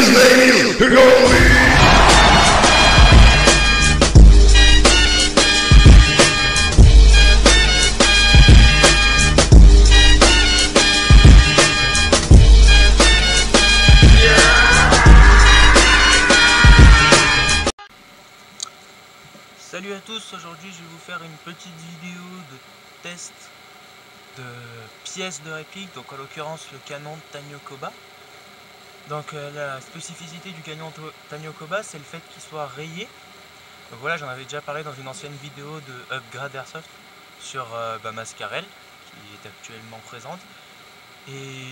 his name is Goldie. Salut à tous, aujourd'hui je vais vous faire une petite vidéo de test de pièces de réplique, donc en l'occurrence le canon Tanyo Koba. Donc la spécificité du canon Tanyo Koba, c'est le fait qu'il soit rayé. Donc voilà, j'en avais déjà parlé dans une ancienne vidéo de Upgrade Airsoft sur Mascarel, qui est actuellement présente. Et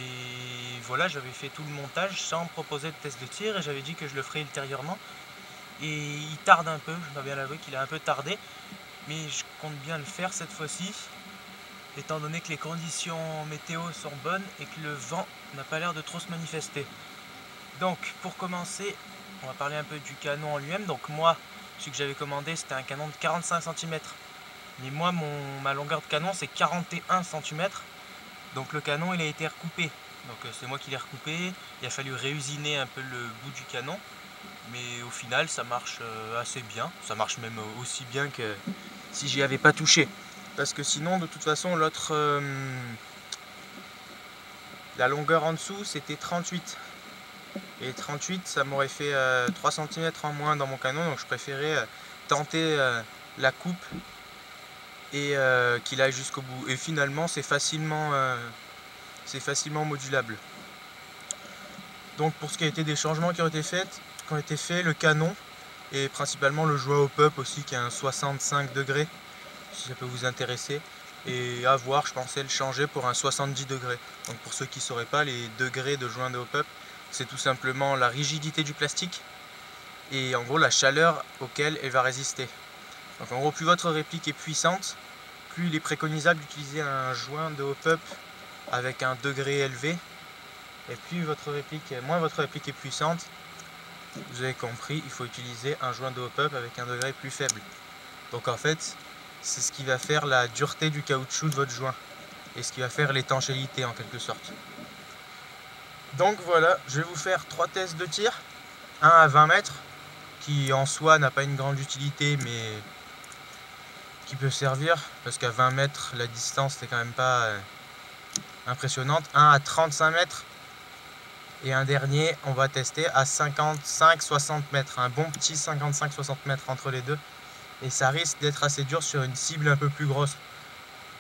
voilà, j'avais fait tout le montage sans proposer de test de tir et j'avais dit que je le ferais ultérieurement. Et il tarde un peu, je dois bien l'avouer qu'il a un peu tardé, mais je compte bien le faire cette fois-ci, étant donné que les conditions météo sont bonnes et que le vent n'a pas l'air de trop se manifester. Donc pour commencer, on va parler un peu du canon en lui-même. Donc moi, celui que j'avais commandé, c'était un canon de 45 cm. Mais moi, ma longueur de canon, c'est 41 cm. Donc le canon, il a été recoupé. Donc c'est moi qui l'ai recoupé. Il a fallu réusiner un peu le bout du canon. Mais au final ça marche assez bien, ça marche même aussi bien que si j'y avais pas touché. Parce que sinon de toute façon l'autre, la longueur en dessous c'était 38. Et 38 ça m'aurait fait 3 cm en moins dans mon canon, donc je préférais tenter la coupe et qu'il aille jusqu'au bout. Et finalement c'est facilement modulable. Donc pour ce qui a été des changements qui ont été faits, le canon et principalement le joint au pop aussi qui a un 65 degrés si ça peut vous intéresser, et à voir, je pensais le changer pour un 70 degrés. Donc pour ceux qui ne sauraient pas, les degrés de joint de au pop, c'est tout simplement la rigidité du plastique et en gros la chaleur auquel elle va résister. Donc en gros, plus votre réplique est puissante, plus il est préconisable d'utiliser un joint de au pop avec un degré élevé, et plus moins votre réplique est puissante, vous avez compris, il faut utiliser un joint de hop-up avec un degré plus faible. Donc en fait, c'est ce qui va faire la dureté du caoutchouc de votre joint et ce qui va faire l'étanchéité en quelque sorte. Donc voilà, je vais vous faire 3 tests de tir. Un à 20 mètres, qui en soi n'a pas une grande utilité, mais qui peut servir, parce qu'à 20 mètres, la distance n'est quand même pas impressionnante. Un à 35 mètres. Et un dernier, on va tester à 55-60 mètres, un bon petit 55-60 mètres entre les deux. Et ça risque d'être assez dur sur une cible un peu plus grosse.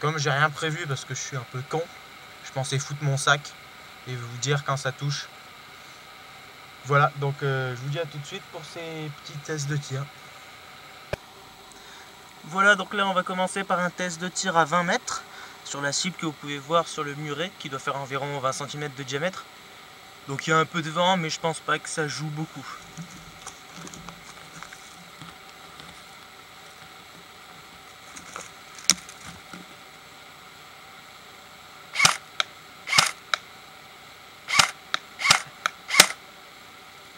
Comme j'ai rien prévu parce que je suis un peu con, je pensais foutre mon sac et vous dire quand ça touche. Voilà, donc je vous dis à tout de suite pour ces petits tests de tir. Voilà, donc là on va commencer par un test de tir à 20 mètres sur la cible que vous pouvez voir sur le muret qui doit faire environ 20 cm de diamètre. Donc il y a un peu de vent, mais je pense pas que ça joue beaucoup.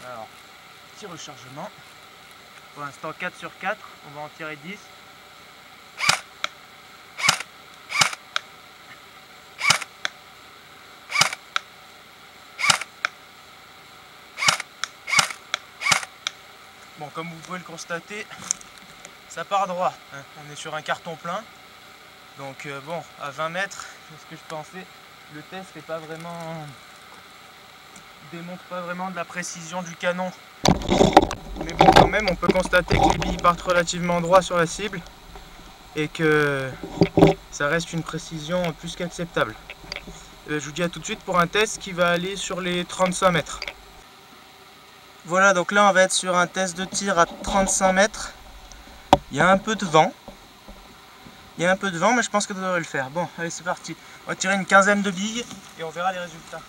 Alors, petit rechargement. Pour l'instant 4 sur 4, on va en tirer 10. Bon, comme vous pouvez le constater, ça part droit, hein. On est sur un carton plein. Donc bon, à 20 mètres, c'est ce que je pensais, le test démontre pas vraiment de la précision du canon. Mais bon, quand même, on peut constater que les billes partent relativement droit sur la cible et que ça reste une précision plus qu'acceptable. Je vous dis à tout de suite pour un test qui va aller sur les 35 mètres. Voilà, donc là on va être sur un test de tir à 35 mètres. Il y a un peu de vent. Mais je pense que ça devrait le faire. Bon, allez, c'est parti. On va tirer une quinzaine de billes et on verra les résultats.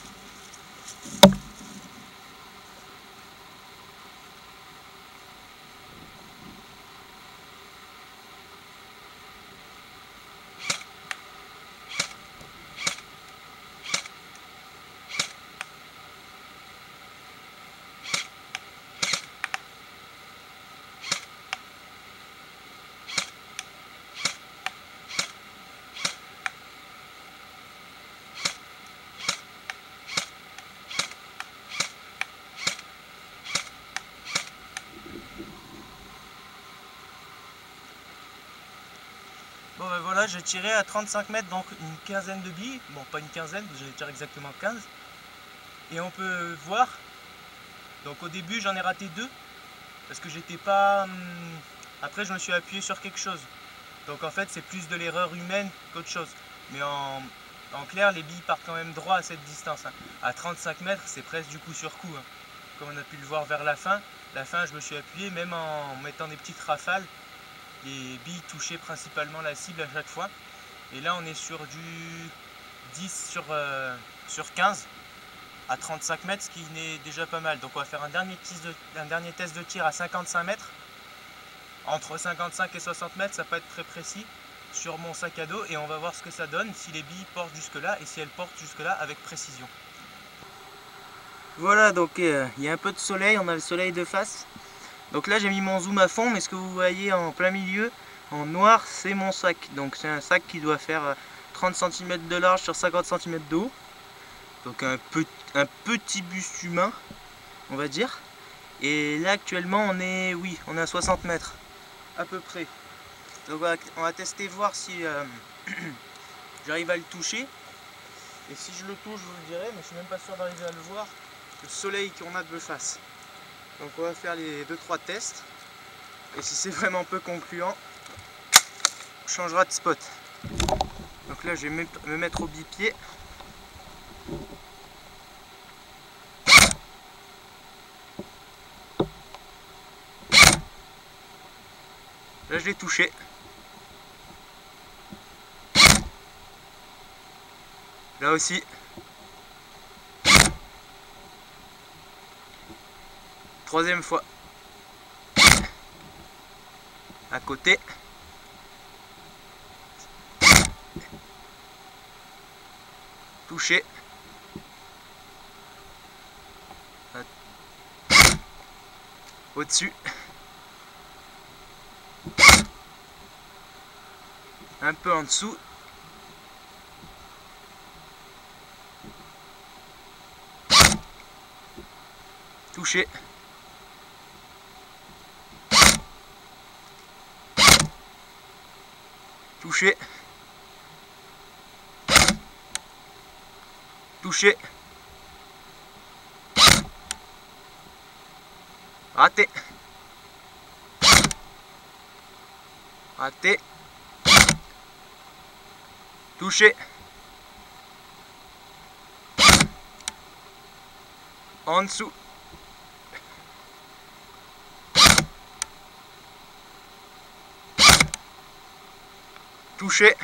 Bon ben voilà, j'ai tiré à 35 mètres, donc une quinzaine de billes. Bon, pas une quinzaine, j'ai tiré exactement 15. Et on peut voir, donc au début j'en ai raté 2, parce que j'étais pas... Après je me suis appuyé sur quelque chose. Donc en fait c'est plus de l'erreur humaine qu'autre chose. Mais en clair, les billes partent quand même droit à cette distance. Hein. À 35 mètres, c'est presque du coup sur coup. Hein. Comme on a pu le voir vers la fin, je me suis appuyé, même en mettant des petites rafales. Les billes touchaient principalement la cible à chaque fois. Et là, on est sur du 10 sur 15 à 35 mètres, ce qui n'est déjà pas mal. Donc on va faire un dernier test de tir à 55 mètres. Entre 55 et 60 mètres, ça peut être très précis sur mon sac à dos et on va voir ce que ça donne, si les billes portent jusque là et si elles portent jusque là avec précision. Voilà, donc il y a un peu de soleil, on a le soleil de face. Donc là j'ai mis mon zoom à fond, mais ce que vous voyez en plein milieu, en noir, c'est mon sac. Donc c'est un sac qui doit faire 30 cm de large sur 50 cm de haut. Donc un petit buste humain, on va dire. Et là actuellement on est à 60 mètres, à peu près. Donc on va tester voir si j'arrive à le toucher. Et si je le touche, je vous le dirai, mais je suis même pas sûr d'arriver à le voir. Le soleil qu'on a de face. Donc on va faire les 2-3 tests. Et si c'est vraiment peu concluant, on changera de spot. Donc là je vais me mettre au bipied. Là je l'ai touché. Là aussi. Troisième fois. À côté. Touché. Au-dessus. Un peu en dessous. Touché. Touché. Touché. Raté. Raté. Touché. En dessous. Touché.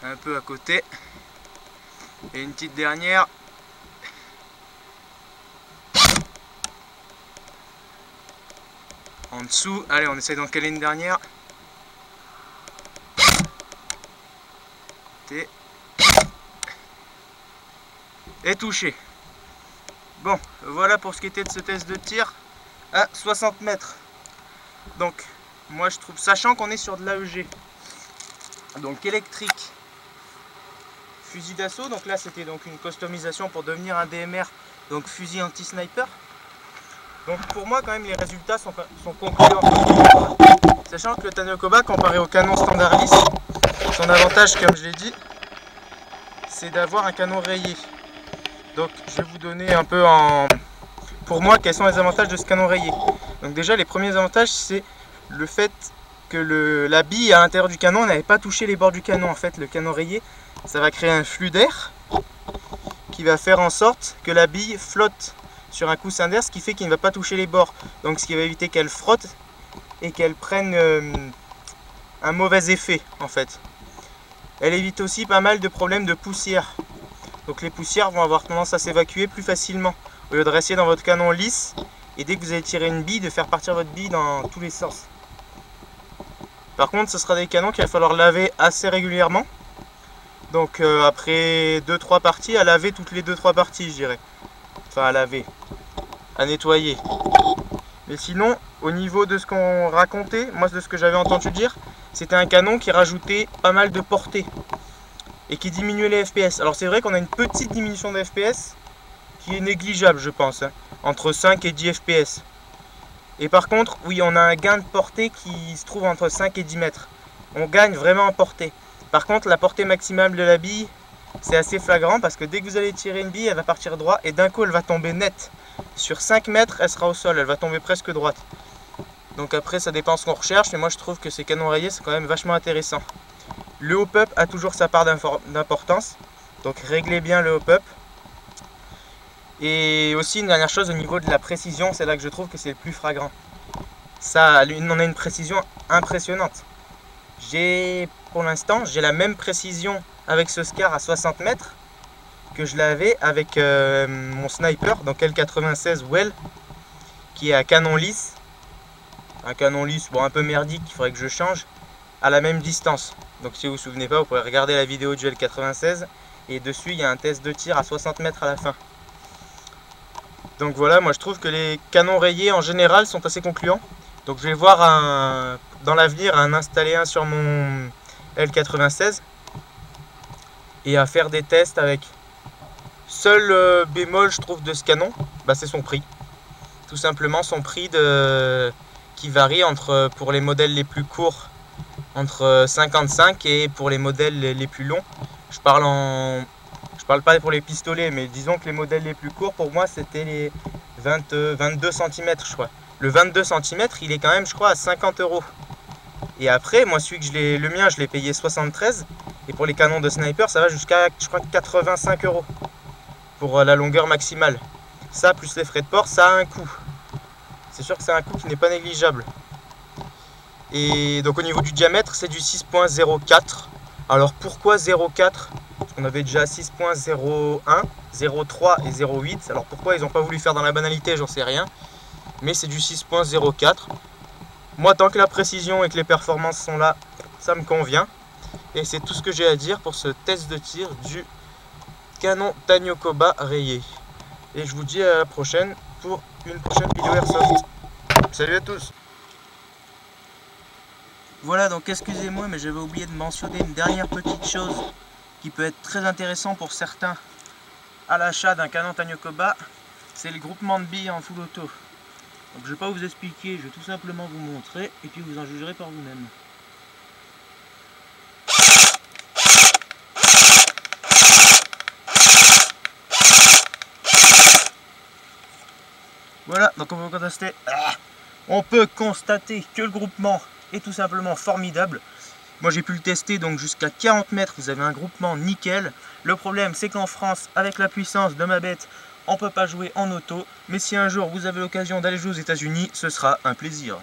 Un peu à côté. Et une petite dernière. En dessous. Allez, on essaie d'en caler une dernière. Et touché. Bon, voilà pour ce qui était de ce test de tir à 60 mètres. Donc, moi je trouve, sachant qu'on est sur de l'AEG, donc électrique, fusil d'assaut, donc là c'était donc une customisation pour devenir un DMR, donc fusil anti-sniper. Donc pour moi quand même les résultats sont concluants. Sachant que le Tanakoba comparé au canon standard lisse, son avantage comme je l'ai dit, c'est d'avoir un canon rayé. Donc je vais vous donner un peu pour moi quels sont les avantages de ce canon rayé. Donc déjà les premiers avantages c'est le fait que la bille à l'intérieur du canon n'avait pas touché les bords du canon. En fait le canon rayé ça va créer un flux d'air qui va faire en sorte que la bille flotte sur un coussin d'air, ce qui fait qu'il ne va pas toucher les bords. Donc ce qui va éviter qu'elle frotte et qu'elle prenne un mauvais effet en fait. Elle évite aussi pas mal de problèmes de poussière. Donc les poussières vont avoir tendance à s'évacuer plus facilement au lieu de rester dans votre canon lisse et dès que vous allez tirer une bille de faire partir votre bille dans tous les sens. Par contre ce sera des canons qu'il va falloir laver assez régulièrement. Donc après 2-3 parties, à laver toutes les 2-3 parties je dirais. Enfin à laver, à nettoyer. Mais sinon au niveau de ce qu'on racontait, moi de ce que j'avais entendu dire, c'était un canon qui rajoutait pas mal de portée et qui diminuait les FPS. Alors c'est vrai qu'on a une petite diminution de FPS qui est négligeable je pense, hein, entre 5 et 10 FPS. Et par contre, oui, on a un gain de portée qui se trouve entre 5 et 10 mètres. On gagne vraiment en portée. Par contre, la portée maximale de la bille, c'est assez flagrant parce que dès que vous allez tirer une bille, elle va partir droit et d'un coup, elle va tomber nette. Sur 5 mètres, elle sera au sol, elle va tomber presque droite. Donc après, ça dépend ce qu'on recherche, mais moi je trouve que ces canons rayés, c'est quand même vachement intéressant. Le hop-up a toujours sa part d'importance, donc réglez bien le hop-up. Et aussi une dernière chose au niveau de la précision, c'est là que je trouve que c'est le plus flagrant. Ça, on a une précision impressionnante. Pour l'instant, j'ai la même précision avec ce Scar à 60 mètres que je l'avais avec mon sniper, donc L96 Well, qui est à canon lisse. Un canon lisse, bon, un peu merdique, il faudrait que je change, à la même distance. Donc si vous vous souvenez pas, vous pourrez regarder la vidéo du L96 et dessus il y a un test de tir à 60 mètres à la fin. Donc voilà, moi je trouve que les canons rayés en général sont assez concluants. Donc je vais voir dans l'avenir à en installer un sur mon L96 et à faire des tests avec. Seul bémol je trouve de ce canon, bah, c'est son prix. Tout simplement son prix qui varie pour les modèles les plus courts entre 55 et pour les modèles les plus longs. Je parle pas pour les pistolets, mais disons que les modèles les plus courts pour moi c'était les 22 cm je crois. Le 22 cm il est quand même je crois à 50 €. Et après moi le mien je l'ai payé 73 et pour les canons de sniper ça va jusqu'à je crois 85 € pour la longueur maximale. Ça plus les frais de port ça a un coût. C'est sûr que c'est un coût qui n'est pas négligeable. Et donc au niveau du diamètre c'est du 6.04. Alors pourquoi 0.4? Parce qu'on avait déjà 6.01, 0.3 et 0.8. Alors pourquoi ils n'ont pas voulu faire dans la banalité, j'en sais rien. Mais c'est du 6.04. Moi tant que la précision et que les performances sont là, ça me convient. Et c'est tout ce que j'ai à dire pour ce test de tir du canon Tanyokoba rayé. Et je vous dis à la prochaine pour une prochaine vidéo Airsoft. Salut à tous! Voilà, donc excusez-moi, mais j'avais oublié de mentionner une dernière petite chose qui peut être très intéressant pour certains à l'achat d'un canon Tanyokoba, c'est le groupement de billes en full auto. Donc je ne vais pas vous expliquer, je vais tout simplement vous montrer et puis vous en jugerez par vous-même. Voilà, donc on peut constater que le groupement est tout simplement formidable. Moi j'ai pu le tester, donc jusqu'à 40 mètres vous avez un groupement nickel. Le problème c'est qu'en France, avec la puissance de ma bête, on ne peut pas jouer en auto. Mais si un jour vous avez l'occasion d'aller jouer aux États-Unis, ce sera un plaisir.